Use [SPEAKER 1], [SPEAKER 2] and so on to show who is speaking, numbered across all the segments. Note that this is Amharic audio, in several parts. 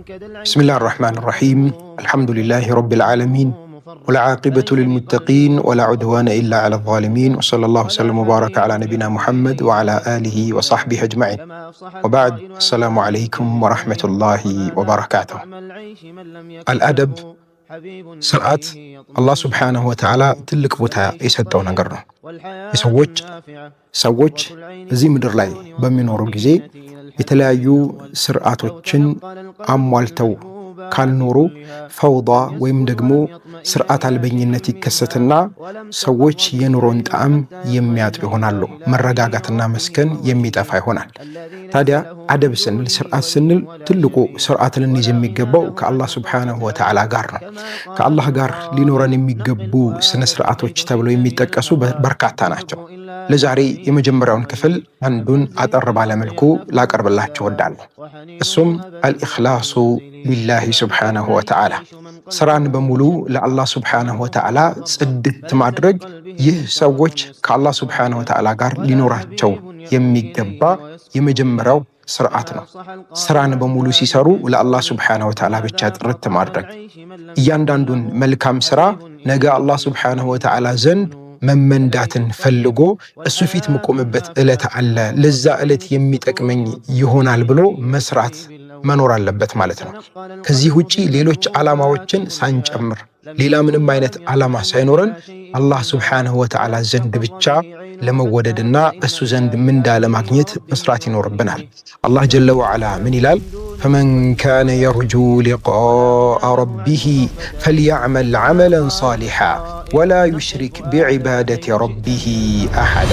[SPEAKER 1] بسم الله الرحمن الرحيم. الحمد لله رب العالمين والعاقبة للمتقين ولا عدوان إلا على الظالمين وصلى الله وسلم وبارك على نبينا محمد وعلى آله وصحبه أجمعين وبعد. السلام عليكم ورحمة الله وبركاته. الأدب ስርዓት አላህ ሱብሓነሁ ወተዓላ ትልቅ ቦታ የሰጠው ነገር ነው። ሰዎች እዚህ ምድር ላይ በሚኖሩ ጊዜ የተለያዩ ስርዓቶችን አሟልተው ካልኖሩ ፈውዳ ወይም ደግሞ ስርዓት አልበኝነት ይከሰትና ሰዎች የኑሮን ጣዕም የሚያጡ ይሆናሉ። መረጋጋትና መስከን የሚጠፋ ይሆናል። ታዲያ አደብ ስንል ስርዓት ስንል ትልቁ ስርዓት ልንይዝ የሚገባው ከአላህ ሱብሓነሁ ወተዓላ ጋር ነው። ከአላህ ጋር ሊኖረን የሚገቡ ስነ ስርዓቶች ተብለው የሚጠቀሱ በርካታ ናቸው። ለዛሬ የመጀመሪያውን ክፍል አንዱን አጠር ባለመልኩ ላቀርብላችሁ እወዳለሁ። እሱም አልኢኽላሱ ሊላሂ ሱብሓነሁ ወተዓላ፣ ስራን በሙሉ ለአላህ ሱብሓነሁ ወተዓላ ጽድት ማድረግ። ይህ ሰዎች ከአላህ ሱብሓነሁ ወተዓላ ጋር ሊኖራቸው የሚገባ የመጀመሪያው ስርዓት ነው። ስራን በሙሉ ሲሰሩ ለአላህ ሱብሓነሁ ወተዓላ ብቻ ጥርት ማድረግ። እያንዳንዱን መልካም ስራ ነገ አላህ ሱብሓነሁ ወተዓላ ዘንድ መመንዳትን ፈልጎ እሱ ፊት መቆምበት ዕለት አለ። ለዛ ዕለት የሚጠቅመኝ ይሆናል ብሎ መስራት መኖር አለበት ማለት ነው። ከዚህ ውጪ ሌሎች ዓላማዎችን ሳንጨምር ሌላ ምንም አይነት ዓላማ ሳይኖረን አላህ ሱብሓነሁ ወተዓላ ዘንድ ብቻ ለመወደድና እሱ ዘንድ ምንዳ ለማግኘት መስራት ይኖርብናል። አላህ ጀለ ወዐላ ምን ይላል? ፈመን ካነ የርጁ ሊቃአ ረቢሂ ፈልየዕመል ዐመለን ሷሊሓ ወላ ዩሽሪክ ቢዒባደቲ ረቢሂ አሐዳ።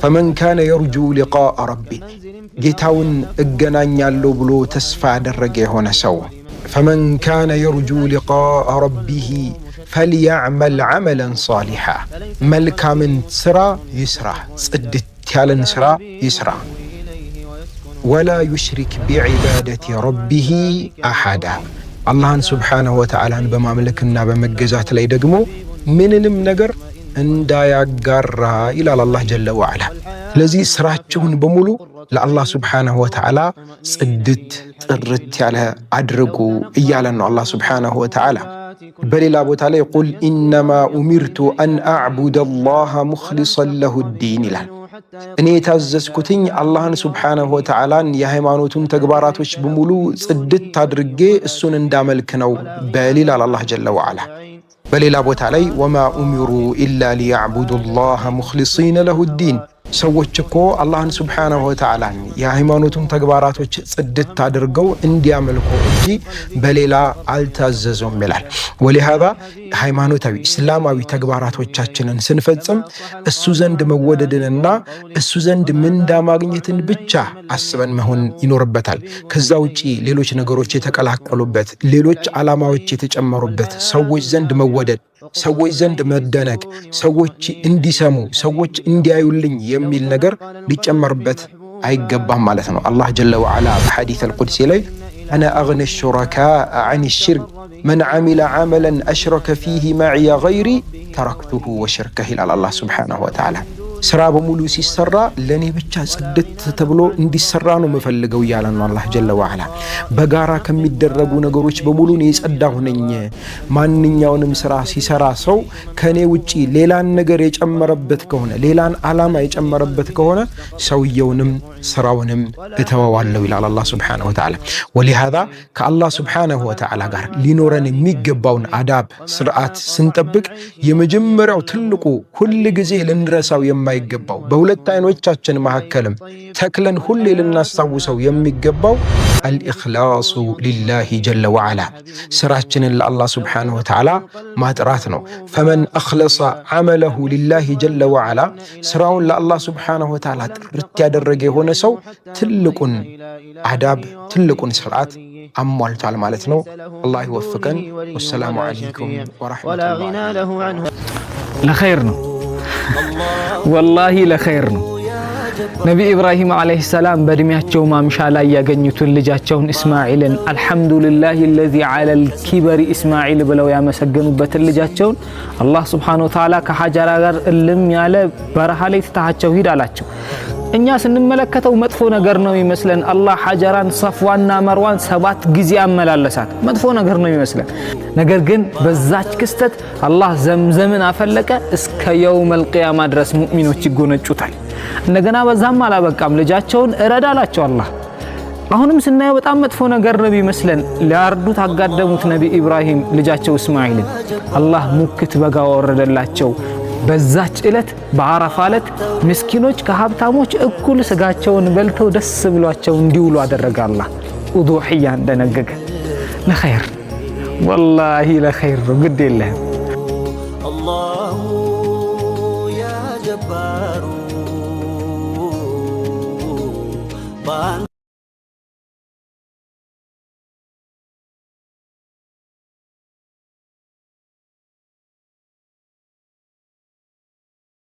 [SPEAKER 1] ፈመን ካነ የርጁ ሊቃአ ረቢህ፣ ጌታውን እገናኛለሁ ብሎ ተስፋ ያደረገ የሆነ ሰው ፈመን ካነ የርጁ ሊቃአ ረቢሂ ፈልየዕመል ዐመለን ሷሊሓ፣ መልካምን ስራ ይስራ፣ ጽድት ያለን ስራ ይስራ። ወላ ዩሽሪክ ቢዒባደቲ ረቢሂ አሐዳ፣ አላህን ሱብሓነሁ ወተዓላን በማምለክና በመገዛት ላይ ደግሞ ምንንም ነገር እንዳያጋራ ይላል አላህ ጀለ ወዐላ። ስለዚህ ስራችሁን በሙሉ ለአላህ ሱብሓነሁ ወተዓላ ጽድት ጥርት ያለ አድርጉ እያለን ነው አላህ ሱብሓነሁ ወተዓላ። በሌላ ቦታ ላይ ቁል ኢነማ ኡሚርቱ አን አዕቡደ አላህ ሙኽሊሰን ለሁ ዲን ይላል። እኔ የታዘዝኩትኝ አላህን ሱብሓነሁ ወተዓላን የሃይማኖቱን ተግባራቶች በሙሉ ጽድት አድርጌ እሱን እንዳመልክ ነው በል ይላል አላህ ጀለ ወዐላ። በሌላ ቦታ ላይ ወማ ኡሚሩ ኢላ ሊያዕቡዱ አላህ ሙኽሊሲነ ለሁ ዲን፣ ሰዎች እኮ አላህን ሱብሓነሁ ወተዓላን የሃይማኖቱን ተግባራቶች ጽድት አድርገው እንዲያመልኩ እንጂ በሌላ አልታዘዙም ይላል። ወሊሃዛ ሃይማኖታዊ እስላማዊ ተግባራቶቻችንን ስንፈጽም እሱ ዘንድ መወደድንና እሱ ዘንድ ምንዳ ማግኘትን ብቻ አስበን መሆን ይኖርበታል። ከዛ ውጪ ሌሎች ነገሮች የተቀላቀሉበት፣ ሌሎች ዓላማዎች የተጨመሩበት፣ ሰዎች ዘንድ መወደድ፣ ሰዎች ዘንድ መደነቅ፣ ሰዎች እንዲሰሙ፣ ሰዎች እንዲያዩልኝ የሚል ነገር ሊጨመርበት አይገባም ማለት ነው። አላህ ጀለ ወዐላ በሐዲስ አልቁድሲ ላይ አነ አግነ ሹረካእ ዐን ሽርክ መን ዐሚለ ዐመለን አሽረከ ፊህ መዕየ ገይሪ ተረክቱሁ ወሽርከህ ይላል አላህ ሱብሓነሁ ወተዓላ። ስራ በሙሉ ሲሰራ ለኔ ብቻ ጽድት ተብሎ እንዲሰራ ነው የምፈልገው እያለ ነው አላህ ጀለ ወዐላ። በጋራ ከሚደረጉ ነገሮች በሙሉ እኔ የጸዳሁ ነኝ። ማንኛውንም ስራ ሲሰራ ሰው ከኔ ውጪ ሌላን ነገር የጨመረበት ከሆነ፣ ሌላን ዓላማ የጨመረበት ከሆነ ሰውየውንም ስራውንም እተወዋለሁ ይላል አላህ ሱብሓነሁ ወተዓላ። ወሊሃዛ ከአላህ ሱብሓነሁ ወተዓላ ጋር ሊኖረን የሚገባውን አዳብ ስርዓት ስንጠብቅ የመጀመሪያው ትልቁ ሁል ጊዜ ልንረሳው የማይገባው በሁለት አይኖቻችን መካከልም ተክለን ሁሌ ልናስታውሰው የሚገባው አልኢኽላሱ ሊላሂ ጀለ ወዐላ፣ ስራችንን ለአላህ ሱብሓነሁ ወተዓላ ማጥራት ነው። ፈመን አኽለሰ ዐመለሁ ሊላሂ ጀለ ወዐላ፣ ስራውን ለአላህ ሱብሓነሁ ወተዓላ ጥርት ያደረገ የሆነ ሰው ትልቁን አዳብ ትልቁን ስርዓት አሟልቷል ማለት ነው። አላህ ይወፍቀን። ወሰላሙ ዐለይኩም ወረሕመቱላህ።
[SPEAKER 2] ለኸይር ነው ወላሂ ለኸይር ነው። ነቢ ኢብራሂም ዓለይሂ ሰላም በእድሜያቸው ማምሻ ላይ ያገኙትን ልጃቸውን እስማዒልን አልሐምዱሊላሂ አለዚ ዐለል ኪበሪ እስማዒል ብለው ያመሰገኑበትን ልጃቸውን አላህ ሱብሓነሁ ወተዓላ ከሐጀራ ጋር እልም ያለ በረሃ ላይ ትታቸው ሂድ አላቸው። እኛ ስንመለከተው መጥፎ ነገር ነው ይመስለን። አላህ ሐጀራን ሰፍዋና መርዋን 7 ጊዜ አመላለሳት መጥፎ ነገር ነው ይመስለን። ነገር ግን በዛች ክስተት አላህ ዘምዘምን አፈለቀ። እስከ የውመል ቂያማ ድረስ ሙእሚኖች ይጎነጩታል። እንደገና በዛም አላበቃም፣ ልጃቸውን እረዳላቸው አላህ። አሁንም ስናየው በጣም መጥፎ ነገር ነው ይመስለን። ሊያርዱት አጋደሙት ነቢ ኢብራሂም ልጃቸው እስማኤልን። አላህ ሙክት በጋ ወረደላቸው። በዛች ዕለት በአረፋ ዕለት ምስኪኖች ከሀብታሞች እኩል ስጋቸውን በልተው ደስ ብሏቸው እንዲውሉ አደረገ። አላህ ኡዱሂያ እንደነገገ ለኸይር ወላሂ ለኸይር ነው። ግድ የለህም
[SPEAKER 3] አላሁ ያ ጀባሩ